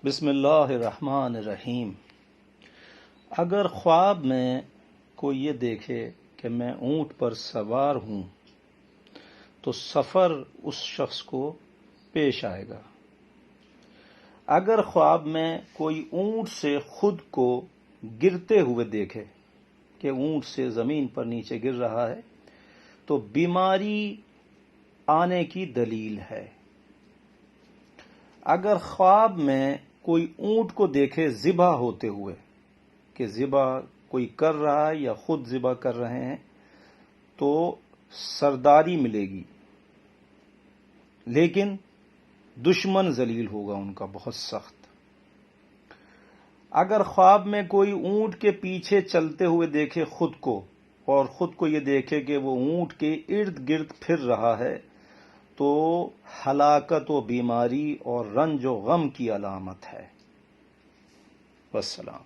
بسم اللہ الرحمن الرحیم۔ اگر خواب میں کوئی یہ دیکھے کہ میں اونٹ پر سوار ہوں تو سفر اس شخص کو پیش آئے گا۔ اگر خواب میں کوئی اونٹ سے خود کو گرتے ہوئے دیکھے کہ اونٹ سے زمین پر نیچے گر رہا ہے تو بیماری آنے کی دلیل ہے۔ اگر خواب میں کوئی اونٹ کو دیکھے ذبح ہوتے ہوئے کہ ذبح کوئی کر رہا ہے یا خود ذبح کر رہے ہیں تو سرداری ملے گی، لیکن دشمن ذلیل ہوگا ان کا بہت سخت۔ اگر خواب میں کوئی اونٹ کے پیچھے چلتے ہوئے دیکھے خود کو اور خود کو یہ دیکھے کہ وہ اونٹ کے ارد گرد پھر رہا ہے تو ہلاکت و بیماری اور رنج و غم کی علامت ہے۔ والسلام۔